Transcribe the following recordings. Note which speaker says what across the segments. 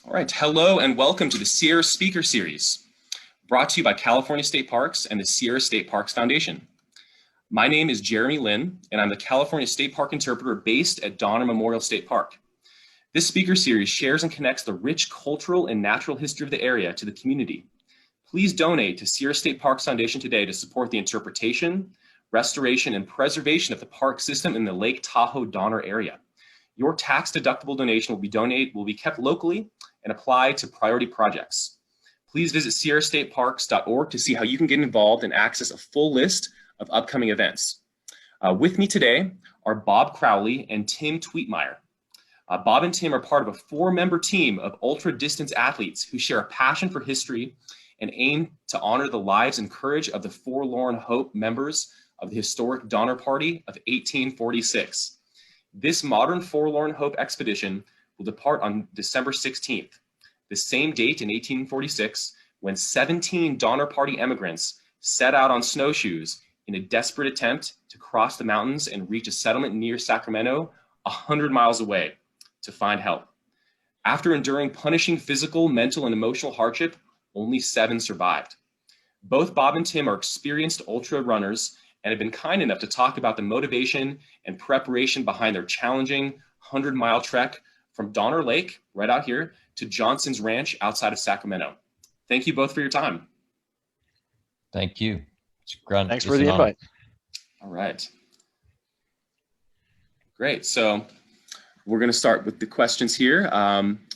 Speaker 1: All right, hello and welcome to the Sierra Speaker Series, brought to you by California State Parks and the Sierra State Parks Foundation. My name is Jeremy Lin, and I'm the California State Park interpreter based at Donner Memorial State Park. This speaker series shares and connects the rich cultural and natural history of the area to the community. Please donate to Sierra State Parks Foundation today to support the interpretation, restoration, and preservation of the park system in the Lake Tahoe Donner area. Your tax-deductible donation will be kept locally and applied to priority projects. Please visit sierrastateparks.org to see how you can get involved and access a full list of upcoming events. With me today are Bob Crowley and Tim Tweetmeyer. Bob and Tim are part of a 4-member team of ultra-distance athletes who share a passion for history and aim to honor the lives and courage of the Forlorn Hope members of the historic Donner Party of 1846. This modern Forlorn Hope Expedition will depart on December 16th, the same date in 1846 when 17 Donner Party emigrants set out on snowshoes in a desperate attempt to cross the mountains and reach a settlement near Sacramento, 100 miles away, to find help. After enduring punishing physical, mental, and emotional hardship, only 7 survived. Both Bob and Tim are experienced ultra runners and have been kind enough to talk about the motivation and preparation behind their challenging 100-mile trek from Donner Lake, right out here, to Johnson's Ranch outside of Sacramento. Thank you both for your time.
Speaker 2: Thank you.
Speaker 3: Thanks for the invite.
Speaker 1: All right. Great. So we're going to start with the questions here.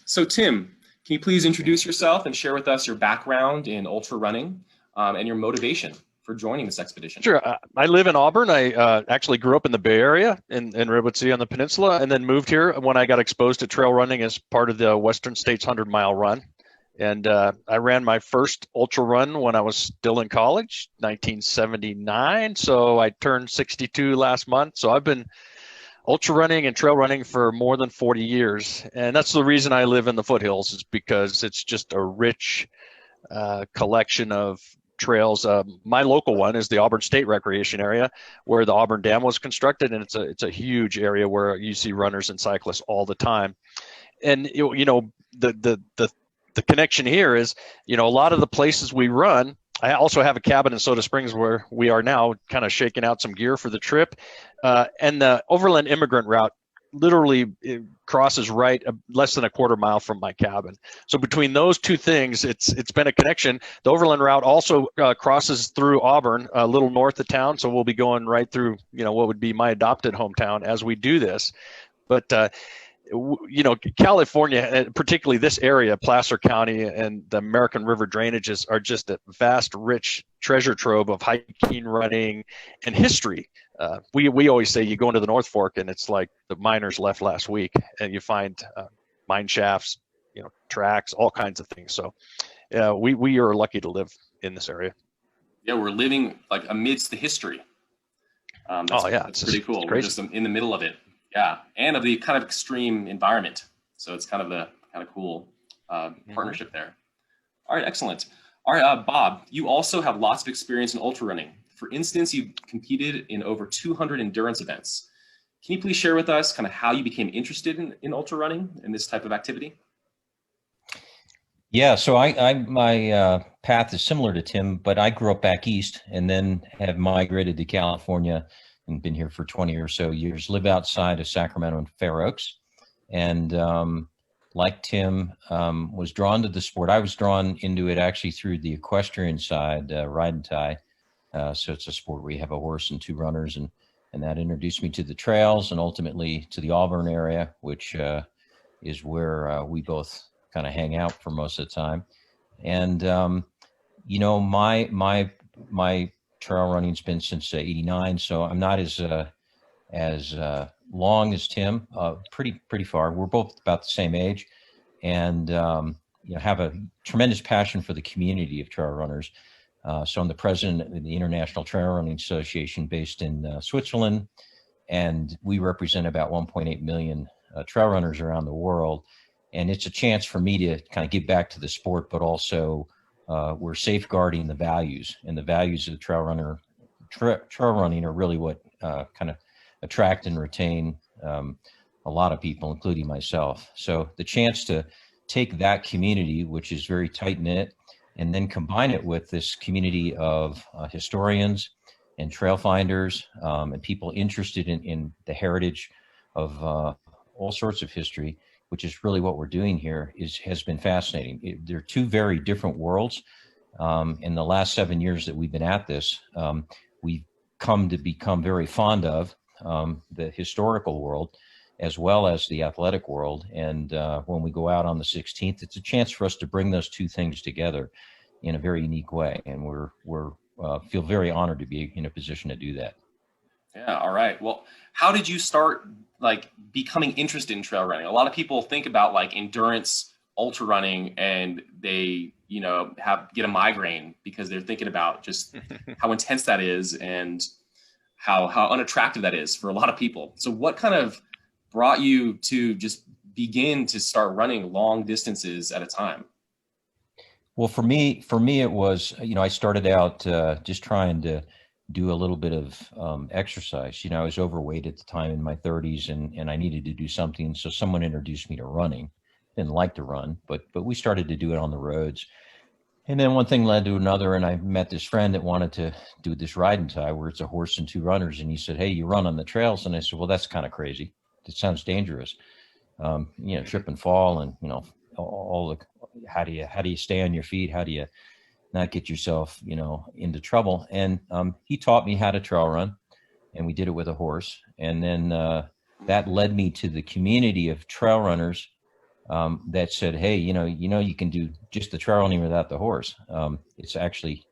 Speaker 1: So Tim, can you please introduce yourself and share with us your background in ultra running and your motivation for joining this expedition?
Speaker 3: Sure. I live in Auburn. I actually grew up in the Bay Area in Redwood City on the peninsula, and then moved here when I got exposed to trail running as part of the Western States 100-mile run. And I ran my first ultra run when I was still in college, 1979. So I turned 62 last month. So I've been ultra running and trail running for more than 40 years. And that's the reason I live in the foothills, is because it's just a rich collection of trails. My local one is the Auburn State Recreation Area, where the Auburn Dam was constructed, and it's a huge area where you see runners and cyclists all the time. And the connection here is, a lot of the places we run. I also have a cabin in Soda Springs where we are now, kind of shaking out some gear for the trip, and the Overland Immigrant Route literally crosses right less than a quarter mile from my cabin. So between those two things, it's been a connection. The Overland Route also crosses through Auburn, a little north of town. So we'll be going right through, what would be my adopted hometown as we do this. But California, particularly this area, Placer County and the American River drainages, are just a vast, rich treasure trove of hiking, running, and history. We always say you go into the North Fork and it's like the miners left last week, and you find mine shafts, tracks, all kinds of things. So we are lucky to live in this area.
Speaker 1: Yeah, we're living like amidst the history. That's pretty cool. We're just in the middle of it. Yeah, and of the kind of extreme environment. So it's kind of cool partnership there. All right, excellent. All right, Bob, you also have lots of experience in ultra running. For instance, you competed in over 200 endurance events. Can you please share with us kind of how you became interested in ultra running and this type of activity?
Speaker 2: Yeah, so my path is similar to Tim, but I grew up back east and then have migrated to California and been here for 20 or so years, live outside of Sacramento and Fair Oaks. And like Tim, was drawn to the sport. I was drawn into it actually through the equestrian side, ride and tie. So it's a sport where you have a horse and 2 runners, and that introduced me to the trails and ultimately to the Auburn area, which is where we both kind of hang out for most of the time. And my trail running's been since '89, so I'm not as long as Tim. Pretty far. We're both about the same age, and have a tremendous passion for the community of trail runners. So I'm the president of the International Trail Running Association based in Switzerland, and we represent about 1.8 million trail runners around the world. And it's a chance for me to kind of give back to the sport, but also we're safeguarding the values, and the values of the trail running are really what kind of attract and retain a lot of people, including myself. So the chance to take that community, which is very tight knit, and then combine it with this community of historians and trail finders and people interested in the heritage of all sorts of history, which is really what we're doing here, has been fascinating. They're two very different worlds. In the last 7 years that we've been at this, we've come to become very fond of the historical world as well as the athletic world. And when we go out on the 16th, it's a chance for us to bring those two things together in a very unique way. And we're feel very honored to be in a position to do that.
Speaker 1: Yeah. All right. Well, how did you start like becoming interested in trail running? A lot of people think about like endurance ultra running and they, get a migraine because they're thinking about just how intense that is and how unattractive that is for a lot of people. So what kind of brought you to just begin to start running long distances at a time?
Speaker 2: Well, for me, it was, I started out just trying to do a little bit of exercise. I was overweight at the time in my 30s, and I needed to do something. So someone introduced me to running. Didn't like to run, but we started to do it on the roads. And then one thing led to another, and I met this friend that wanted to do this ride and tie where it's a horse and two runners. And he said, "Hey, you run on the trails?" And I said, "Well, that's kind of crazy. It sounds dangerous. Trip and fall, and all the how do you stay on your feet? How do you not get yourself into trouble?" And he taught me how to trail run, and we did it with a horse. And then that led me to the community of trail runners that said, "Hey, you can do just the trail running without the horse. It's actually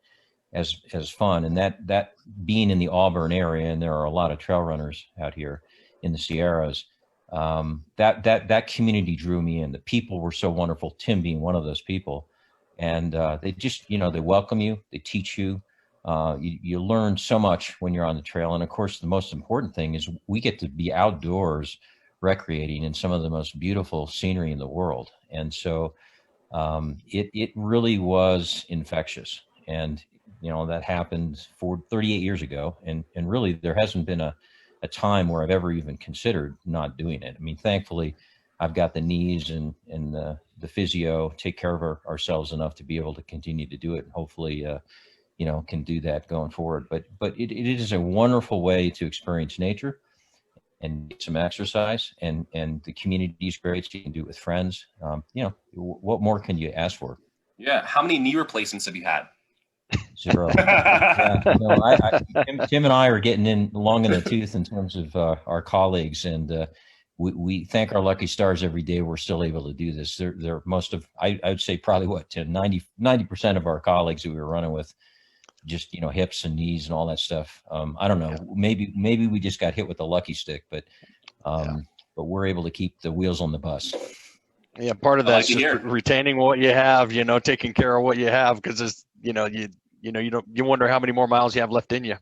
Speaker 2: as fun." And that being in the Auburn area, and there are a lot of trail runners out here in the Sierras, that community drew me in. The people were so wonderful, Tim being one of those people. And they just, they welcome you, they teach you, you learn so much when you're on the trail. And of course, the most important thing is we get to be outdoors recreating in some of the most beautiful scenery in the world. And so it really was infectious. And, that happened 38 years ago. And really there hasn't been a time where I've ever even considered not doing it. I mean, thankfully, I've got the knees and the physio, take care of ourselves enough to be able to continue to do it. And hopefully, can do that going forward. But it is a wonderful way to experience nature and get some exercise, and the community is great. So you can do it with friends. What more can you ask for?
Speaker 1: Yeah. How many knee replacements have you had?
Speaker 2: 0. Tim and I are getting in long in the tooth in terms of our colleagues, and we thank our lucky stars every day we're still able to do this. They're most of, I would say probably 90% of our colleagues that we were running with, just hips and knees and all that stuff. I don't know. Yeah. Maybe we just got hit with the lucky stick, but we're able to keep the wheels on the bus.
Speaker 3: Yeah, part of that's just retaining what you have, taking care of what you have, because it's you wonder how many more miles you have left in you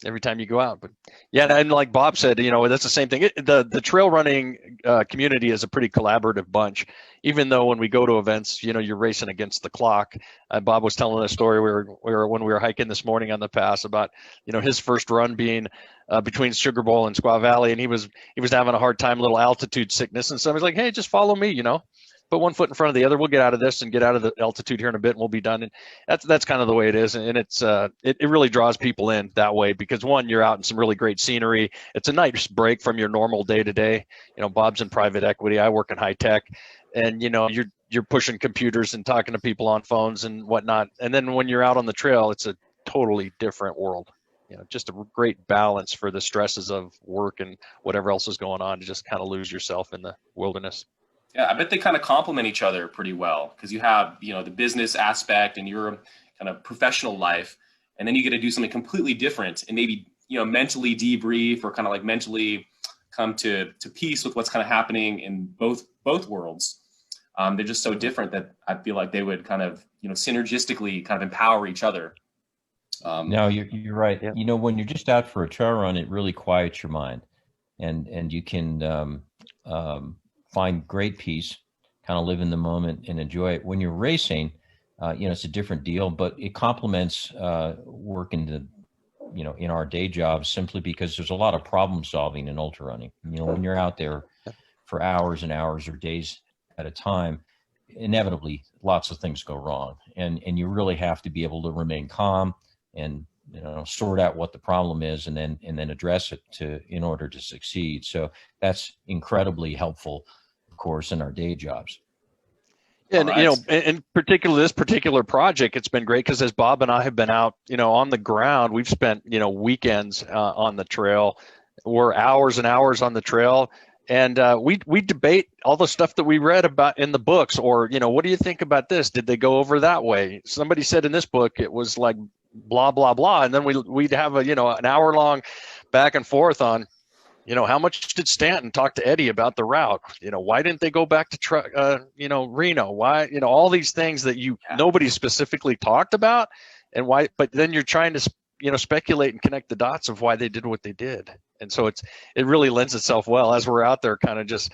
Speaker 3: every time you go out. But yeah, and like Bob said, that's the same thing. The trail running community is a pretty collaborative bunch, even though when we go to events, you're racing against the clock. Bob was telling a story when we were hiking this morning on the pass about his first run being between Sugar Bowl and Squaw Valley, and he was having a hard time, little altitude sickness, and somebody's like, "Hey, just follow me, put one foot in front of the other. We'll get out of this and get out of the altitude here in a bit, and we'll be done." And that's kind of the way it is. And it's it really draws people in that way, because one, you're out in some really great scenery. It's a nice break from your normal day to day. Bob's in private equity. I work in high tech, and you're pushing computers and talking to people on phones and whatnot. And then when you're out on the trail, it's a totally different world. Just a great balance for the stresses of work and whatever else is going on to just kind of lose yourself in the wilderness.
Speaker 1: Yeah, I bet they kind of complement each other pretty well, because you have, the business aspect and your kind of professional life, and then you get to do something completely different and maybe, mentally debrief or kind of like mentally come to peace with what's kind of happening in both worlds. They're just so different that I feel like they would kind of, synergistically kind of empower each other.
Speaker 2: No, you're right. Yeah. When you're just out for a trail run, it really quiets your mind, and you can find great peace, kind of live in the moment and enjoy it. When you're racing, it's a different deal, but it complements working in our day jobs, simply because there's a lot of problem solving in ultra running. When you're out there for hours and hours or days at a time, inevitably lots of things go wrong, and you really have to be able to remain calm and sort out what the problem is, and then address it in order to succeed. So that's incredibly helpful, of course, in our day jobs.
Speaker 3: And
Speaker 1: right.
Speaker 3: in particular, this particular project, it's been great because as Bob and I have been out, on the ground, we've spent weekends on the trail. We're hours and hours on the trail, and we debate all the stuff that we read about in the books, or what do you think about this? Did they go over that way? Somebody said in this book it was like blah blah blah, and then we'd have an hour long back and forth on how much did Stanton talk to Eddie about the route? Why didn't they go back to Reno? Why all these things that nobody specifically talked about, and why? But then you're trying to speculate and connect the dots of why they did what they did, and so it really lends itself well as we're out there, kind of just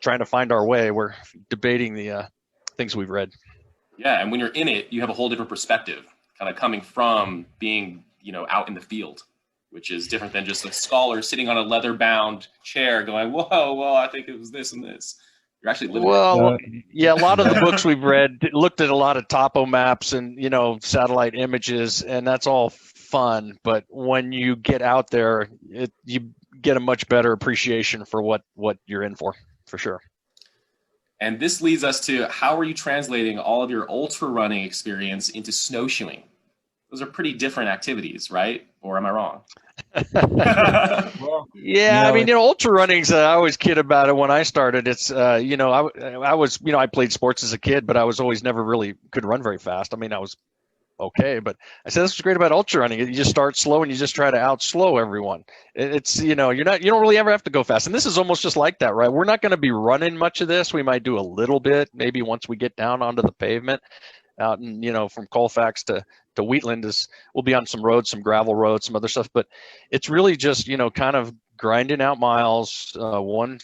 Speaker 3: trying to find our way. We're debating the things we've read.
Speaker 1: Yeah, and when you're in it, you have a whole different perspective, kind of coming from being out in the field, which is different than just a scholar sitting on a leather-bound chair going, whoa, I think it was this and this. You're actually living
Speaker 3: yeah, a lot of the books we've read looked at a lot of topo maps and, satellite images, and that's all fun. But when you get out there, you get a much better appreciation for what you're in for sure.
Speaker 1: And this leads us to, how are you translating all of your ultra running experience into snowshoeing? Those are pretty different activities, right? Or am I wrong?
Speaker 3: Well, yeah, I mean, ultra running's, I always kid about it when I started. It's, I was, I played sports as a kid, but I was always never really could run very fast. I mean, I was okay, but I said, this is great about ultra running. You just start slow and you just try to out slow everyone. It's, you don't really ever have to go fast. And this is almost just like that, right? We're not going to be running much of this. We might do a little bit, maybe once we get down onto the pavement out and, from Colfax to Wheatland we'll be on some roads, some gravel roads, some other stuff, but it's really just, kind of grinding out miles, one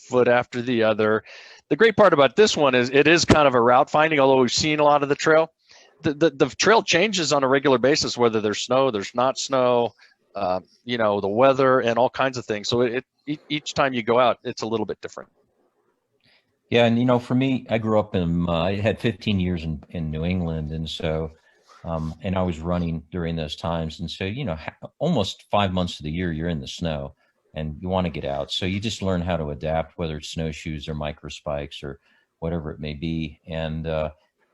Speaker 3: foot after the other. The great part about this one is it is kind of a route finding, although we've seen a lot of the trail. The trail changes on a regular basis, whether there's snow, there's not snow, the weather and all kinds of things. So each time you go out, it's a little bit different.
Speaker 2: Yeah, and for me, I grew up I had 15 years in New England, and so and I was running during those times, and so almost 5 months of the year you're in the snow, and you want to get out. So you just learn how to adapt, whether it's snowshoes or micro spikes or whatever it may be, and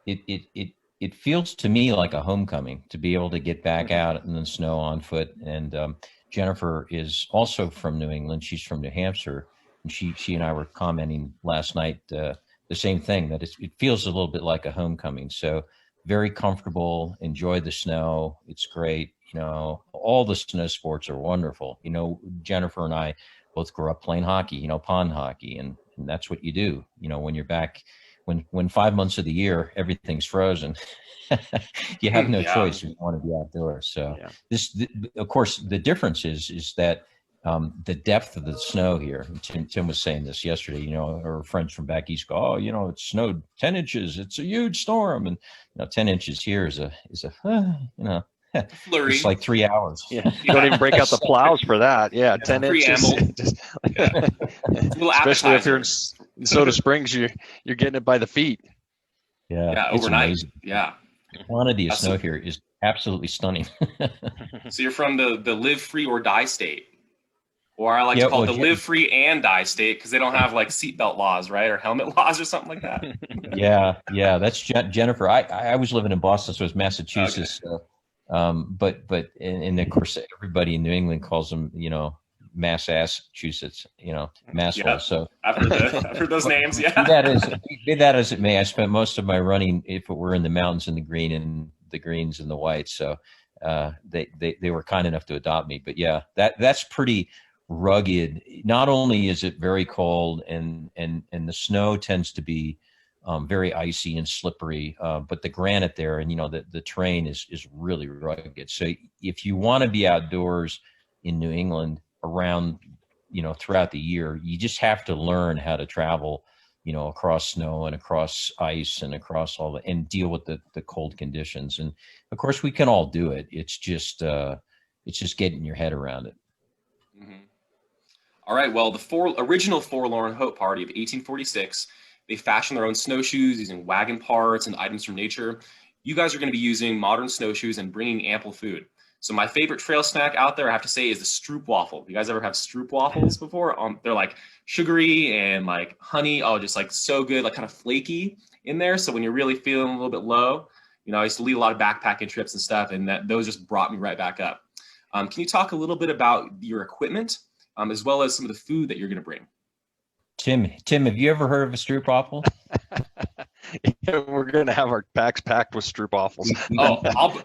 Speaker 2: it feels to me like a homecoming to be able to get back out in the snow on foot. And Jennifer is also from New England; she's from New Hampshire. And she and I were commenting last night the same thing, that it feels a little bit like a homecoming. So very comfortable, enjoy the snow. It's great. All the snow sports are wonderful. Jennifer and I both grew up playing hockey, pond hockey, and that's what you do. When you're back, when 5 months of the year, everything's frozen, you have no choice. You want to be outdoors. So of course, the difference is that the depth of the snow here. Tim was saying this yesterday. Our friends from back east go, it snowed 10 inches. It's a huge storm, and 10 inches here is a
Speaker 1: flurry.
Speaker 2: It's like 3 hours.
Speaker 3: Yeah, you don't even break out the plows for that. Yeah, 10 inches. Especially if you're in Soda Springs, you're getting it by the feet.
Speaker 2: Yeah,
Speaker 1: overnight. Yeah,
Speaker 2: the quantity of snow here is absolutely stunning.
Speaker 1: So you're from the live free or die state. Or I like to call it the live free and die state, because they don't have like seatbelt laws, right? Or helmet laws or something like that.
Speaker 2: Yeah. That's Jennifer. I was living in Boston, so it was Massachusetts. Okay. But of course, everybody in New England calls them, Massachusetts, Massville. Yeah. So
Speaker 1: I've heard those names. Yeah.
Speaker 2: Be that as it may, I spent most of my running, if it were in the mountains, in the green and the greens and the whites. So they were kind enough to adopt me. But yeah, that's pretty rugged. Not only is it very cold, and the snow tends to be very icy and slippery, but the granite there, and the terrain is really rugged. So if you want to be outdoors in New England around throughout the year, you just have to learn how to travel across snow and across ice and across and deal with the cold conditions. And of course we can all do it. It's just getting your head around it.
Speaker 1: Mm-hmm. All right. Well, the original Forlorn Hope Party of 1846 They fashion their own snowshoes using wagon parts and items from nature. You guys are going to be using modern snowshoes and bringing ample food. So my favorite trail snack out there, I have to say, is the Stroop waffle. You guys ever have Stroop waffles before? They're like sugary and like honey. Oh, just like so good, like kind of flaky in there. So when you're really feeling a little bit low, I used to lead a lot of backpacking trips and stuff, and those just brought me right back up. Can you talk a little bit about your equipment, as well as some of the food that you're going to bring?
Speaker 2: Tim, have you ever heard of a stroop waffle?
Speaker 3: Yeah, we're going to have our packs packed with stroop waffles.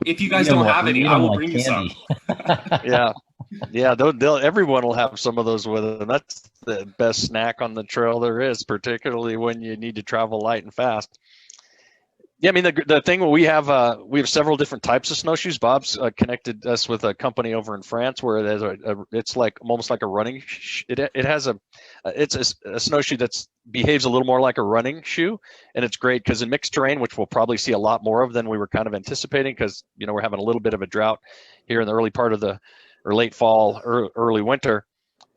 Speaker 1: If you guys don't have any, I will bring you some.
Speaker 3: Yeah. Everyone will have some of those with them. That's the best snack on the trail there is, particularly when you need to travel light and fast. Yeah, I mean, the thing we have several different types of snowshoes. Bob's connected us with a company over in France where it's like almost like a running. It's a snowshoe that behaves a little more like a running shoe, and it's great because in mixed terrain, which we'll probably see a lot more of than we were kind of anticipating, because we're having a little bit of a drought here in the early part of late fall, early winter.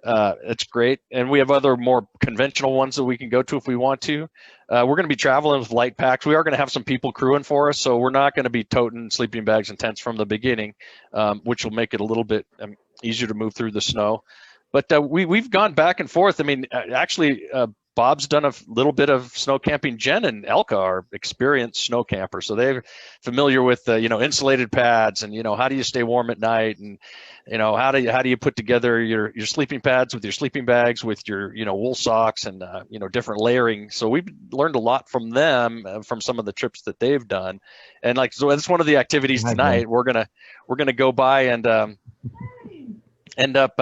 Speaker 3: It's great. And we have other more conventional ones that we can go to if we want to. We're going to be traveling with light packs. We are going to have some people crewing for us, so we're not going to be toting sleeping bags and tents from the beginning, which will make it a little bit easier to move through the snow. But we've gone back and forth. I mean, actually, Bob's done a little bit of snow camping. Jen and Elka are experienced snow campers, so they're familiar with insulated pads and how do you stay warm at night, and how do you put together your sleeping pads with your sleeping bags with your wool socks and different layering. So we've learned a lot from them, from some of the trips that they've done, and so that's one of the activities tonight. We're gonna go by and end up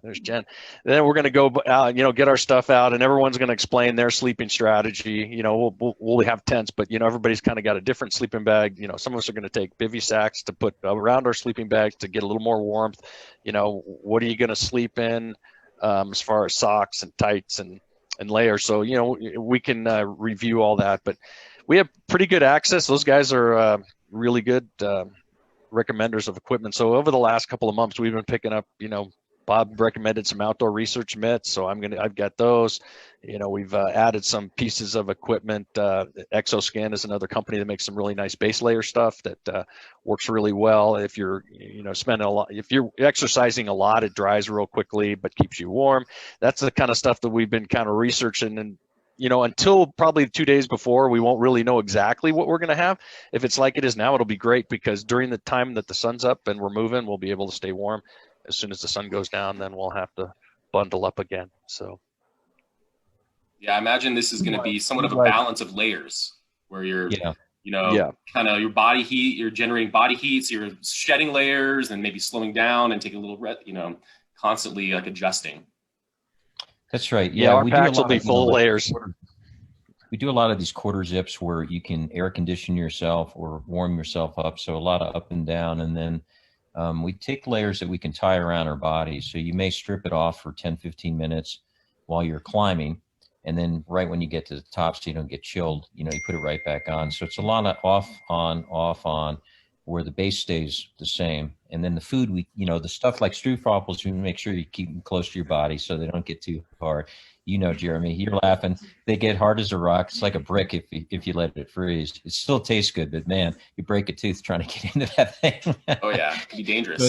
Speaker 3: there's Jen. Then we're going to go out, get our stuff out, and everyone's going to explain their sleeping strategy. We'll have tents, but everybody's kind of got a different sleeping bag. Some of us are going to take bivy sacks to put around our sleeping bags to get a little more warmth. What are you going to sleep in, as far as socks and tights and layers? So we can review all that, but we have pretty good access. Those guys are really good recommenders of equipment. So over the last couple of months, we've been picking up, Bob recommended some outdoor research mitts, so I've got those. We've added some pieces of equipment. Exoskin is another company that makes some really nice base layer stuff that works really well. If you're, spending a lot, if you're exercising a lot, it dries real quickly but keeps you warm. That's the kind of stuff that we've been kind of researching, and until probably 2 days before, we won't really know exactly what we're going to have. If it's like it is now, it'll be great, because during the time that the sun's up and we're moving, we'll be able to stay warm. As soon as the sun goes down, then we'll have to bundle up again. So,
Speaker 1: yeah, I imagine this is going to be somewhat of a balance of layers, where you're, kind of your body heat, you're generating body heat, so you're shedding layers and maybe slowing down and taking a little, constantly like adjusting.
Speaker 2: That's right.
Speaker 3: Yeah, our packs will be full of layers.
Speaker 2: We do a lot of these quarter zips where you can air condition yourself or warm yourself up. So a lot of up and down. And then we take layers that we can tie around our bodies. So you may strip it off for 10, 15 minutes while you're climbing. And then right when you get to the top, so you don't get chilled, you put it right back on. So it's a lot of off, on, where the base stays the same. And then the food, the stuff like stroopwafels, you make sure you keep them close to your body so they don't get too hard. Jeremy, you're laughing. They get hard as a rock. It's like a brick if you let it freeze. It still tastes good, but man, you break a tooth trying to get into that thing.
Speaker 1: Oh yeah, it can be dangerous.
Speaker 2: So,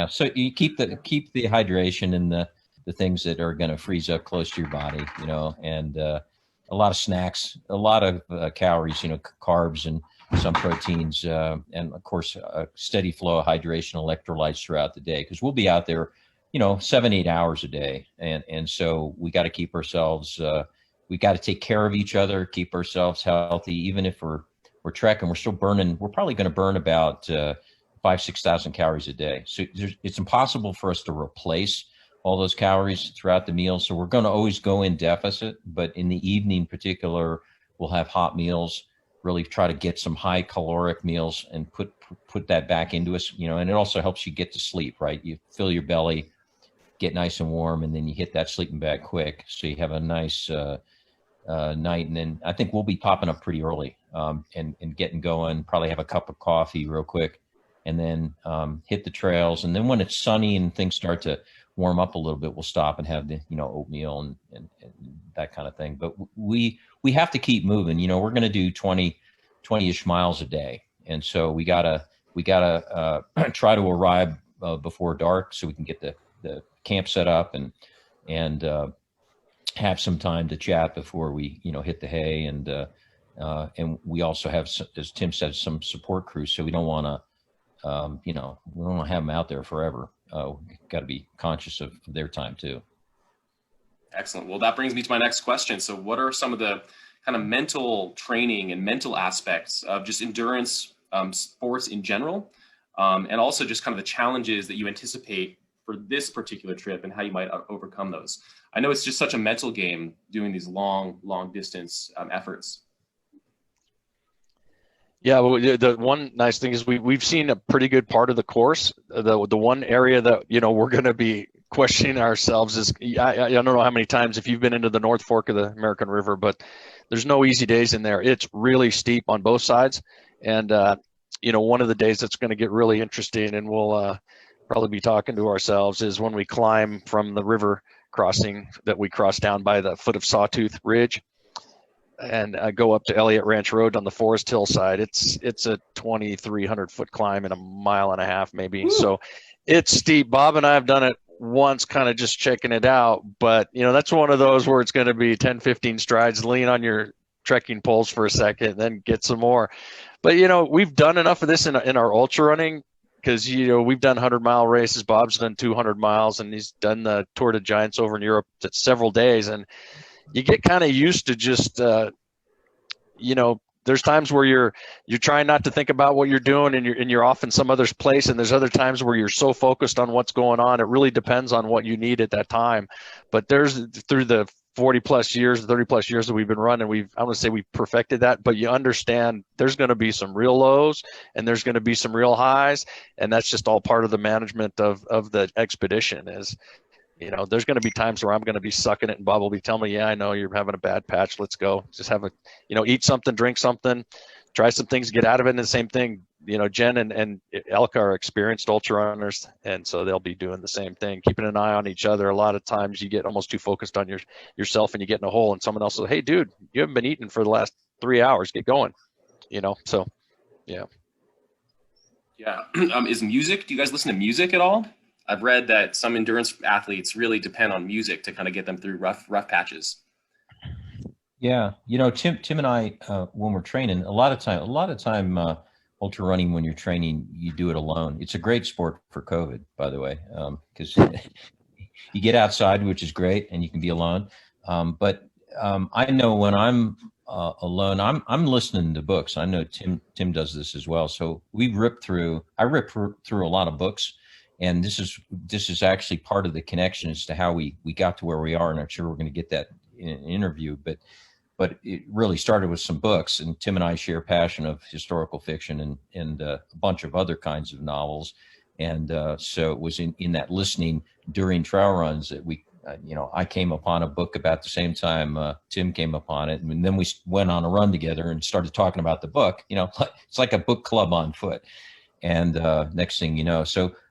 Speaker 2: so you keep the hydration and the things that are going to freeze up close to your body, and a lot of snacks, a lot of calories, carbs and some proteins, and of course, a steady flow of hydration, electrolytes throughout the day, because we'll be out there 7-8 hours a day. And so we got to keep ourselves, we got to take care of each other, keep ourselves healthy. Even if we're trekking, we're still burning, we're probably going to burn about 5,000-6,000 calories a day. So it's impossible for us to replace all those calories throughout the meal. So we're going to always go in deficit, but in the evening in particular, we'll have hot meals, really try to get some high caloric meals and put that back into us, and it also helps you get to sleep, right? You fill your belly, get nice and warm, and then you hit that sleeping bag quick. So you have a nice night. And then I think we'll be popping up pretty early and getting going, probably have a cup of coffee real quick, and then hit the trails. And then when it's sunny and things start to warm up a little bit, we'll stop and have the, oatmeal and that kind of thing. But we we have to keep moving. We're going to do 20-ish miles a day. And so we gotta try to arrive before dark so we can get the camp set up and have some time to chat before we hit the hay, and we also have, as Tim said, some support crews. So we don't want to we don't want to have them out there forever. Got to be conscious of their time too.
Speaker 1: Excellent. Well, that brings me to my next question. So what are some of the kind of mental training and mental aspects of just endurance sports in general, and also just kind of the challenges that you anticipate for this particular trip and how you might overcome those? I know it's just such a mental game doing these long distance efforts.
Speaker 3: Yeah, well, the one nice thing is we've seen a pretty good part of the course. The one area that we're going to be questioning ourselves is, I don't know how many times if you've been into the North Fork of the American River, but there's no easy days in there. It's really steep on both sides, and one of the days that's going to get really interesting, and we'll probably be talking to ourselves, is when we climb from the river crossing that we cross down by the foot of Sawtooth Ridge and go up to Elliott Ranch Road on the Forest Hill side. It's a 2,300 foot climb in a mile and a half maybe. Ooh. So it's steep. Bob and I have done it once, kind of just checking it out, but that's one of those where it's going to be 10, 15 strides, lean on your trekking poles for a second, then get some more. But we've done enough of this in our ultra running, because we've done 100-mile races. Bob's done 200 miles, and he's done the Tour de Giants over in Europe. That's several days, and you get kind of used to just there's times where you're trying not to think about what you're doing, and you're off in some other place, and there's other times where you're so focused on what's going on. It really depends on what you need at that time. But there's, through the 40 plus years, 30 plus years that we've been running, I want to say we perfected that, but you understand there's going to be some real lows and there's going to be some real highs. And that's just all part of the management of the expedition. Is, there's going to be times where I'm going to be sucking it and Bob will be telling me, yeah, I know you're having a bad patch. Let's go. Just have eat something, drink something, try some things, get out of it. And the same thing, Jen and Elka are experienced ultra runners, and so they'll be doing the same thing, keeping an eye on each other. A lot of times you get almost too focused on yourself, and you get in a hole, and someone else says, hey, dude, you haven't been eating for the last 3 hours. Get going. So, yeah.
Speaker 1: Yeah. Is music, do you guys listen to music at all? I've read that some endurance athletes really depend on music to kind of get them through rough patches.
Speaker 2: Yeah. Tim and I, when we're training, a lot of time, ultra running, when you're training, you do it alone. It's a great sport for COVID, by the way, because you get outside, which is great, and you can be alone. But I know when I'm alone, I'm listening to books. I know Tim does this as well. So I rip through a lot of books, and this is actually part of the connection as to how we got to where we are. And I'm sure we're going to get that in an interview, but it really started with some books, and Tim and I share a passion of historical fiction and a bunch of other kinds of novels. And so it was in that listening during trail runs that I came upon a book about the same time Tim came upon it. And then we went on a run together and started talking about the book. It's like a book club on foot. And next thing you know,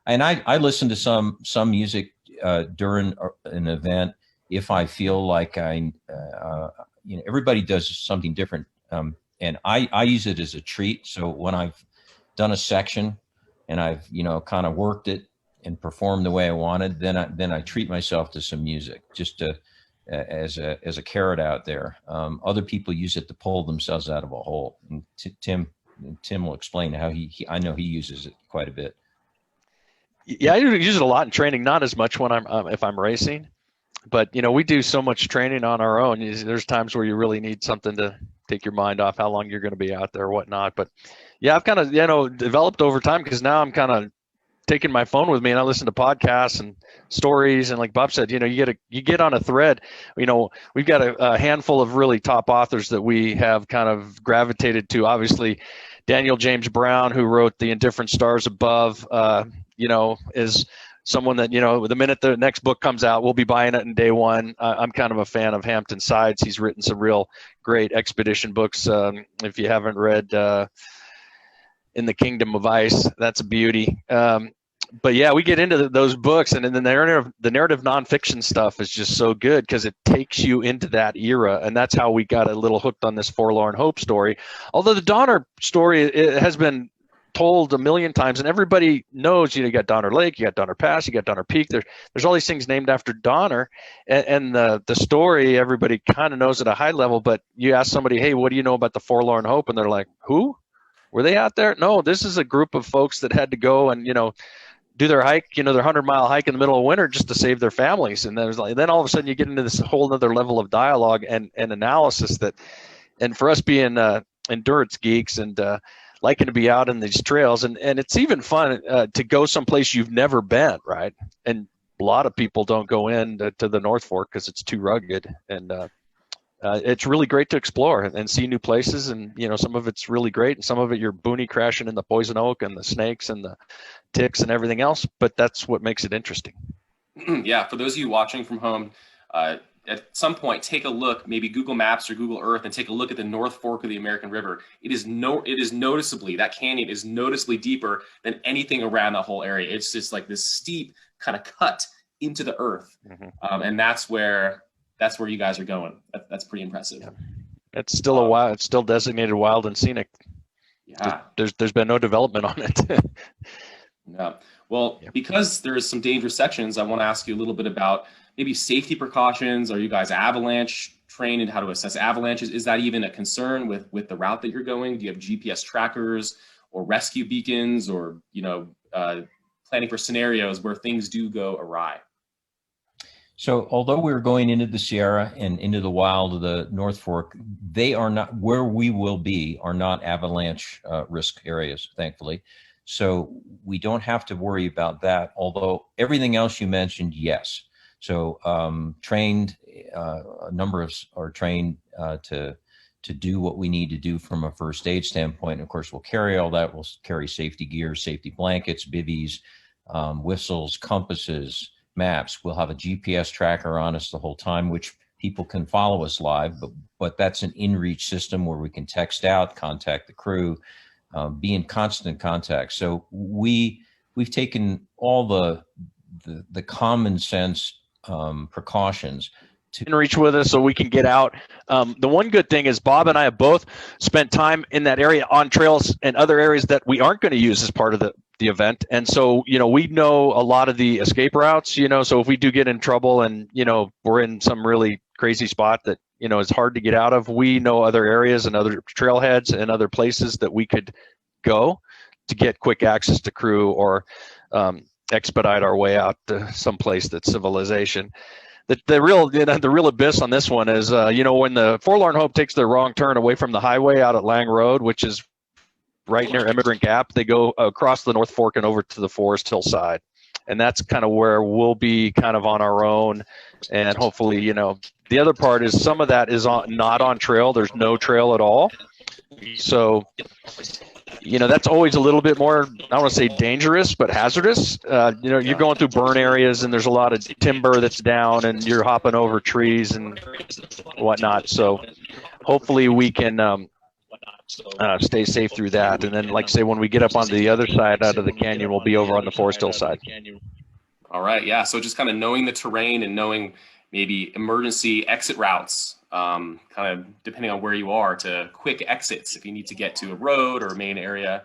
Speaker 2: and I listen to some music during an event if I feel like everybody does something different. And I use it as a treat. So when I've done a section and I've, kind of worked it and performed the way I wanted, then I treat myself to some music just as a carrot out there. Other people use it to pull themselves out of a hole. And Tim will explain how I know he uses it quite a bit.
Speaker 3: Yeah, I use it a lot in training, not as much when if I'm racing. But, we do so much training on our own. There's times where you really need something to take your mind off how long you're going to be out there or whatnot. But, yeah, I've kind of, developed over time, because now I'm kind of taking my phone with me and I listen to podcasts and stories. And like Bob said, you get on a thread. We've got a handful of really top authors that we have kind of gravitated to. Obviously, Daniel James Brown, who wrote The Indifferent Stars Above, is someone that, the minute the next book comes out, we'll be buying it in day one. I'm kind of a fan of Hampton Sides. He's written some real great expedition books. If you haven't read In the Kingdom of Ice, that's a beauty. but yeah, we get into those books, and then the narrative nonfiction stuff is just so good because it takes you into that era, and that's how we got a little hooked on this Forlorn Hope story. Although the Donner story, it has been told a million times, and everybody knows, you got Donner Lake, you got Donner Pass, you got Donner Peak. There's all these things named after Donner, and the story everybody kind of knows at a high level. But you ask somebody, hey, what do you know about the Forlorn Hope? And they're like, who? Were they out there? No, this is a group of folks that had to go and do their hike, their 100-mile hike in the middle of winter just to save their families. And then all of a sudden you get into this whole other level of dialogue and analysis and for us being endurance geeks and liking to be out in these trails, and it's even fun to go someplace you've never been, right? And a lot of people don't go in to the North Fork because it's too rugged, and it's really great to explore and see new places. And some of it's really great, and some of it you're boonie crashing in the poison oak and the snakes and the ticks and everything else. But that's what makes it interesting.
Speaker 1: Yeah, for those of you watching from home, at some point, take a look, maybe Google Maps or Google Earth, and take a look at the North Fork of the American River. It is noticeably, that canyon is noticeably deeper than anything around that whole area. It's just like this steep kind of cut into the earth, and that's where you guys are going. That's pretty impressive. Yeah.
Speaker 3: It's still it's still designated wild and scenic.
Speaker 1: Yeah,
Speaker 3: there's been no development on it.
Speaker 1: Yeah. Well, because there is some dangerous sections, I want to ask you a little bit about maybe safety precautions. Are you guys avalanche trained and how to assess avalanches? Is that even a concern with the route that you're going? Do you have GPS trackers or rescue beacons, or planning for scenarios where things do go awry?
Speaker 2: So although we're going into the Sierra and into the wild of the North Fork, they are not, where we will be are not avalanche risk areas, thankfully. So we don't have to worry about that, although everything else you mentioned, yes. So trained, a number of us are trained to do what we need to do from a first aid standpoint. Of course, we'll carry all that. We'll carry safety gear, safety blankets, bivvies, whistles, compasses, maps. We'll have a GPS tracker on us the whole time, which people can follow us live, but that's an in-reach system where we can text out, contact the crew, be in constant contact. So we've taken all the common sense precautions to
Speaker 3: in reach with us so we can get out. The one good thing is Bob and I have both spent time in that area on trails and other areas that we aren't going to use as part of the event. And so, we know a lot of the escape routes, so if we do get in trouble and, we're in some really crazy spot that, is hard to get out of, we know other areas and other trailheads and other places that we could go to get quick access to crew or expedite our way out to some place that's civilization. The real abyss on this one is, when the Forlorn Hope takes the wrong turn away from the highway out at Lang Road, which is right near Immigrant Gap, they go across the North Fork and over to the Forest Hill side. And that's kind of where we'll be kind of on our own. And hopefully, the other part is some of that is not on trail. There's no trail at all. So, that's always a little bit more, I don't want to say dangerous, but hazardous. You're going through burn areas and there's a lot of timber that's down and you're hopping over trees and whatnot. So hopefully we can stay safe through that. And then, like I say, when we get up onto the other side out of the canyon, we'll be over on the Forest Hill side.
Speaker 1: All right. Yeah. So just kind of knowing the terrain and knowing maybe emergency exit routes, kind of depending on where you are, to quick exits if you need to get to a road or a main area.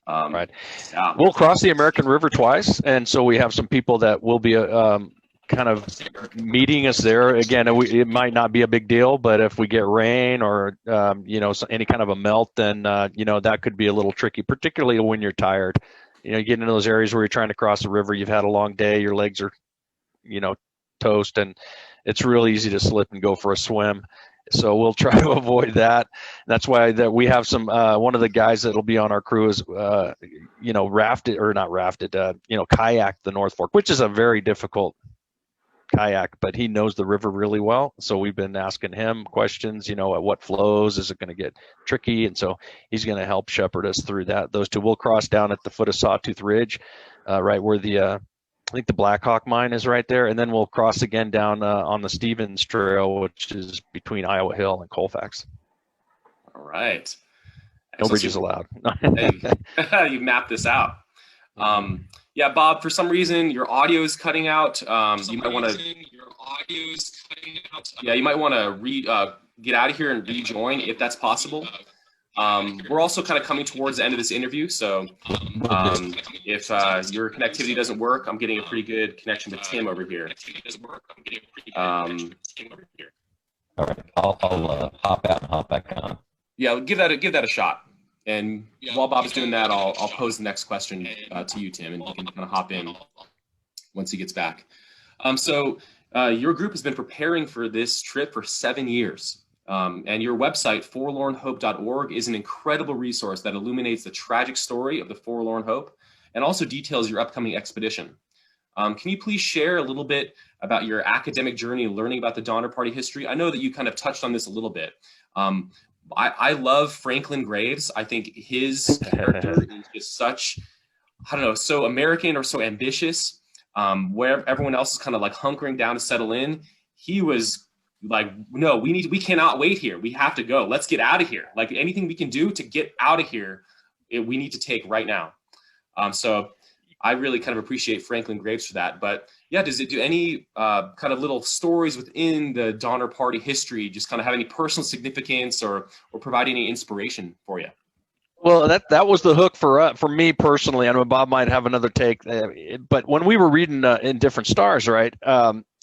Speaker 3: Right.
Speaker 1: Yeah.
Speaker 3: We'll cross the American River twice. And so we have some people that will be kind of meeting us there. Again, it might not be a big deal, but if we get rain or, any kind of a melt, then, that could be a little tricky, particularly when you're tired. You get into those areas where you're trying to cross the river, you've had a long day, your legs are, toast, and it's really easy to slip and go for a swim. So we'll try to avoid that. That's why that we have some, one of the guys that'll be on our crew is, rafted or not rafted, kayak the North Fork, which is a very difficult kayak, but he knows the river really well. So we've been asking him questions, at what flows, is it going to get tricky? And so he's going to help shepherd us through those two. We'll cross down at the foot of Sawtooth Ridge, right where I think the Black Hawk mine is right there. And then we'll cross again down on the Stevens Trail, which is between Iowa Hill and Colfax.
Speaker 1: All right.
Speaker 3: No bridges allowed.
Speaker 1: You mapped this out. Yeah, Bob, for some reason your audio is cutting out. You might want to. Yeah, you might want to get out of here and rejoin if that's possible. We're also kind of coming towards the end of this interview, so if your connectivity doesn't work, I'm getting a pretty good connection with Tim over here.
Speaker 2: All right, I'll hop out and hop back on.
Speaker 1: Yeah, give that a shot. And while Bob is doing that, I'll pose the next question to you, Tim, and you can kind of hop in once he gets back. So your group has been preparing for this trip for 7 years. And your website, forlornhope.org, is an incredible resource that illuminates the tragic story of the Forlorn Hope and also details your upcoming expedition. Can you please share a little bit about your academic journey learning about the Donner Party history? I know that you kind of touched on this a little bit. I love Franklin Graves. I think his character is just such, I don't know, so American or so ambitious, where everyone else is kind of like hunkering down to settle in. He was like, no, we cannot wait here. We have to go. Let's get out of here. Like anything we can do to get out of here, we need to take right now. So I really kind of appreciate Franklin Graves for that. But yeah, does it do any kind of little stories within the Donner Party history just kind of have any personal significance or provide any inspiration for you?
Speaker 3: Well, that was the hook for me personally. I know Bob might have another take, but when we were reading In Different Stars, right?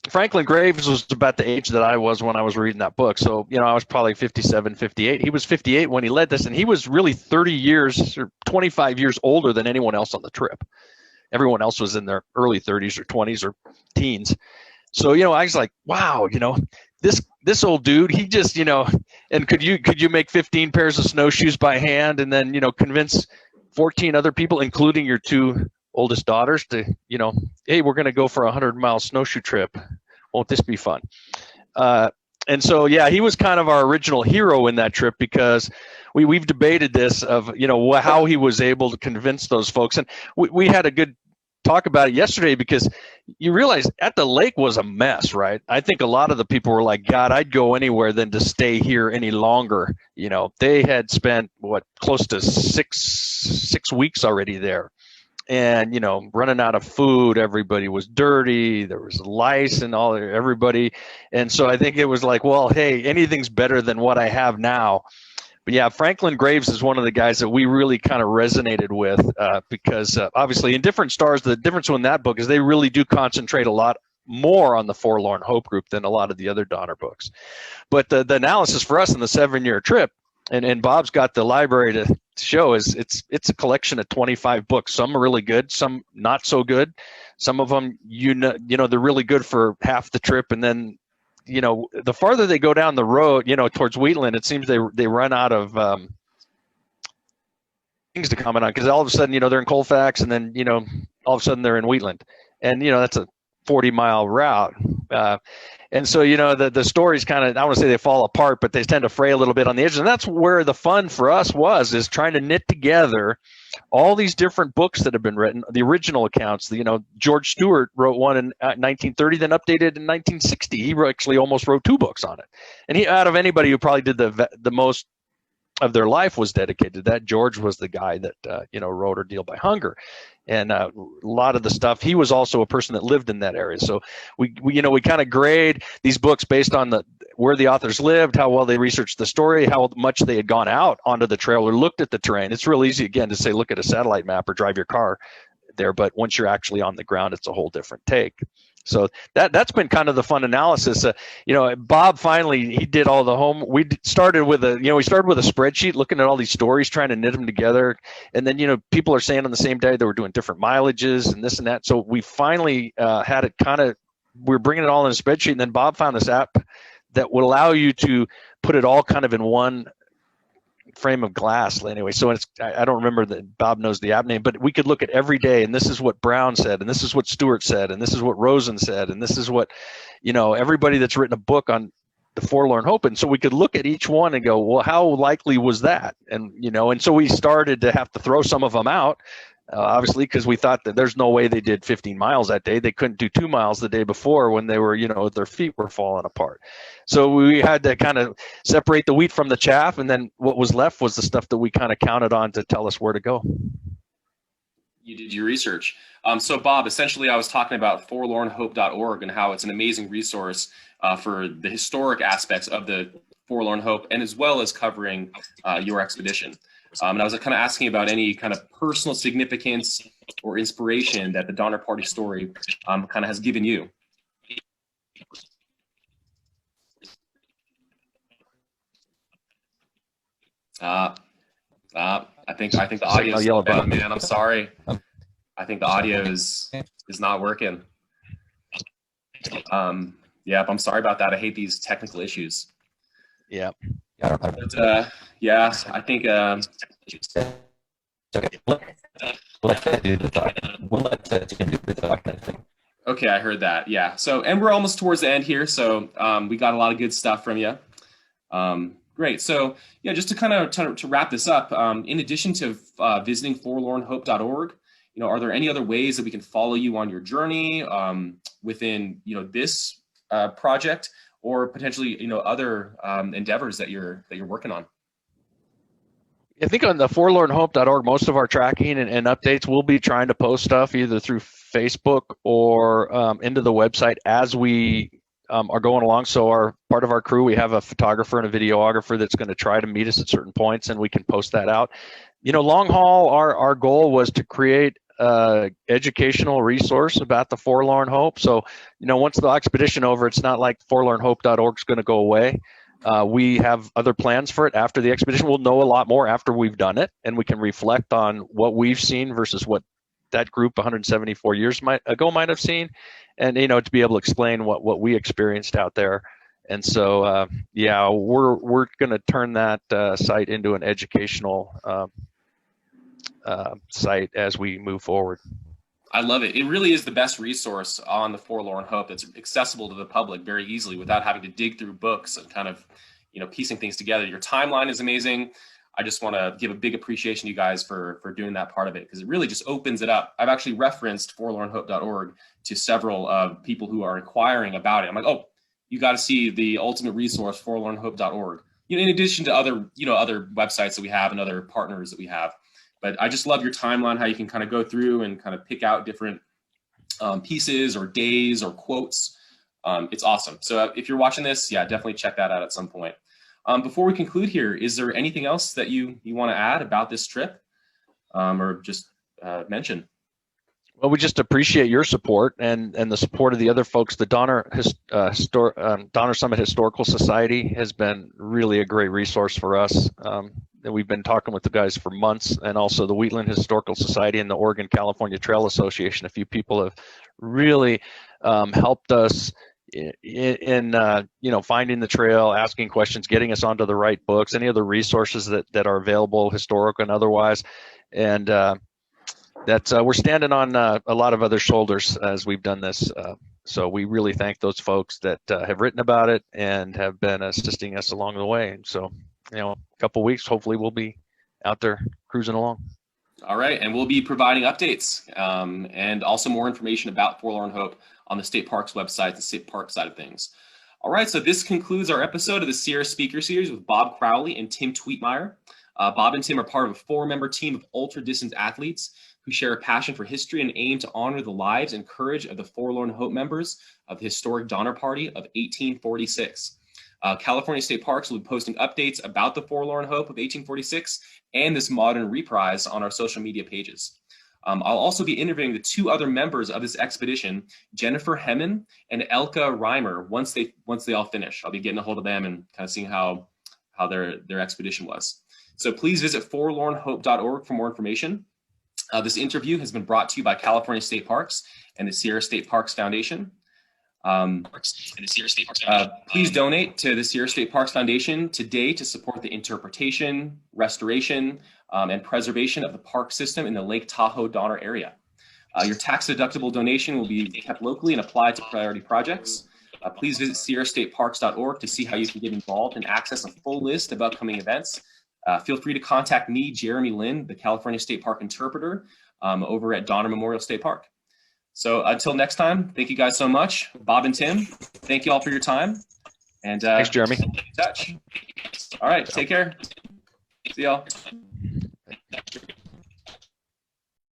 Speaker 3: Franklin Graves was about the age that I was when I was reading that book. So, I was probably 57, 58. He was 58 when he led this, and he was really 30 years or 25 years older than anyone else on the trip. Everyone else was in their early 30s or 20s or teens. So, I was like, wow, this old dude, he just, and could you make 15 pairs of snowshoes by hand and then, convince 14 other people, including your 2 oldest daughters, to, hey, we're going to go for a 100-mile snowshoe trip. Won't this be fun? And so, yeah, he was kind of our original hero in that trip because we've debated this of, how he was able to convince those folks. And we had a good talk about it yesterday because you realize at the lake was a mess, right? I think a lot of the people were like, God, I'd go anywhere than to stay here any longer. They had spent close to six weeks already there. And, running out of food, everybody was dirty. There was lice and everybody. And so I think it was like, well, hey, anything's better than what I have now. But yeah, Franklin Graves is one of the guys that we really kind of resonated with because obviously In Different Stars, the difference in that book is they really do concentrate a lot more on the Forlorn Hope group than a lot of the other Donner books. But the analysis for us in the 7-year trip, and Bob's got the library to show, is it's a collection of 25 books. Some are really good, some not so good. Some of them, they're really good for half the trip, and then the farther they go down the road, towards Wheatland, it seems they run out of things to comment on because all of a sudden, they're in Colfax, and then all of a sudden they're in Wheatland, and that's a 40-mile route. And so, the stories kind of, I don't want to say they fall apart, but they tend to fray a little bit on the edges. And that's where the fun for us is trying to knit together all these different books that have been written, the original accounts. George Stewart wrote one in 1930, then updated in 1960. He actually almost wrote 2 books on it. And he, out of anybody who probably did the most of their life was dedicated to that, George was the guy that, wrote Ordeal by Hunger. And a lot of the stuff, he was also a person that lived in that area. So we kind of grade these books based on where the authors lived, how well they researched the story, how much they had gone out onto the trail or looked at the terrain. It's real easy, again, to say, look at a satellite map or drive your car there. But once you're actually on the ground, it's a whole different take. So that's been kind of the fun analysis. Bob finally, he did all the home. We started with a spreadsheet, looking at all these stories, trying to knit them together. And then, people are saying on the same day they were doing different mileages and this and that. So we finally had it we're bringing it all in a spreadsheet. And then Bob found this app that would allow you to put it all kind of in one frame of glass anyway. So I don't remember that Bob knows the app name, but we could look at every day, and this is what Brown said, and this is what Stewart said, and this is what Rosen said, and this is what everybody that's written a book on the Forlorn Hope. And so we could look at each one and go, well, how likely was that? And and so we started to have to throw some of them out, obviously, because we thought that there's no way they did 15 miles that day. They couldn't do 2 miles the day before when they were, their feet were falling apart. So we had to kind of separate the wheat from the chaff, and then what was left was the stuff that we kind of counted on to tell us where to go.
Speaker 1: You did your research. So Bob, essentially I was talking about forlornhope.org and how it's an amazing resource for the historic aspects of the Forlorn Hope, and as well as covering your expedition. And I was kind of asking about any kind of personal significance or inspiration that the Donner Party story kind of has given you. I think the audio is still down, man. I'm sorry. I think the audio is not working. Yeah, I'm sorry about that. I hate these technical issues.
Speaker 3: Yeah.
Speaker 1: But, yeah, I think. Okay, I heard that. Yeah. So, and we're almost towards the end here. So, we got a lot of good stuff from you. Great. So, yeah, just to kind of to wrap this up, in addition to visiting forlornhope.org, are there any other ways that we can follow you on your journey within, this project, or potentially, other endeavors that you're working on?
Speaker 3: I think on the forlornhope.org, most of our tracking and updates, we'll be trying to post stuff either through Facebook or into the website as we are going along. So part of our crew, we have a photographer and a videographer that's going to try to meet us at certain points, and we can post that out. Long haul, our goal was to create educational resource about the Forlorn Hope. So, once the expedition over, it's not like forlornhope.org is going to go away. We have other plans for it after the expedition. We'll know a lot more after we've done it, and we can reflect on what we've seen versus what that group 174 years ago might have seen, and to be able to explain what we experienced out there. And so, yeah, we're going to turn that site into an educational site as we move forward.
Speaker 1: I love it. It really is the best resource on the Forlorn Hope that's accessible to the public very easily without having to dig through books and kind of, piecing things together. Your timeline is amazing. I just want to give a big appreciation to you guys for doing that part of it, because it really just opens it up. I've actually referenced forlornhope.org to several people who are inquiring about it. I'm like, oh, you got to see the ultimate resource, forlornhope.org. In addition to other websites that we have and other partners that we have. But I just love your timeline, how you can kind of go through and kind of pick out different pieces or days or quotes. It's awesome. So if you're watching this, yeah, definitely check that out at some point. Before we conclude here, is there anything else that you want to add about this trip or just mention?
Speaker 3: Well, we just appreciate your support and the support of the other folks. The Donner Summit Historical Society has been really a great resource for us. And we've been talking with the guys for months, and also the Wheatland Historical Society and the Oregon-California Trail Association. A few people have really helped us in finding the trail, asking questions, getting us onto the right books, any other resources that are available, historic and otherwise. And we're standing on a lot of other shoulders as we've done this. So we really thank those folks that have written about it and have been assisting us along the way. And so, a couple weeks, hopefully we'll be out there cruising along.
Speaker 1: All right, and we'll be providing updates and also more information about Forlorn Hope on the State Parks website, the State Park side of things. All right, so this concludes our episode of the Sierra Speaker Series with Bob Crowley and Tim Tweetmeyer. Bob and Tim are part of a 4-member team of ultra-distance athletes who share a passion for history and aim to honor the lives and courage of the Forlorn Hope members of the historic Donner Party of 1846. California State Parks will be posting updates about the Forlorn Hope of 1846 and this modern reprise on our social media pages. I'll also be interviewing the 2 other members of this expedition, Jennifer Hemmen and Elka Reimer, once they all finish. I'll be getting a hold of them and kind of seeing how their expedition was. So please visit forlornhope.org for more information. This interview has been brought to you by California State Parks and the Sierra State Parks Foundation. Please donate to the Sierra State Parks Foundation today to support the interpretation, restoration, and preservation of the park system in the Lake Tahoe Donner area. Your tax-deductible donation will be kept locally and applied to priority projects. Please visit sierrastateparks.org to see how you can get involved and access a full list of upcoming events. Feel free to contact me, Jeremy Lin, the California State Park interpreter, over at Donner Memorial State Park. So until next time, thank you guys so much. Bob and Tim, thank you all for your time. And
Speaker 3: thanks, Jeremy.
Speaker 1: Keep in touch. All right, take care. See y'all.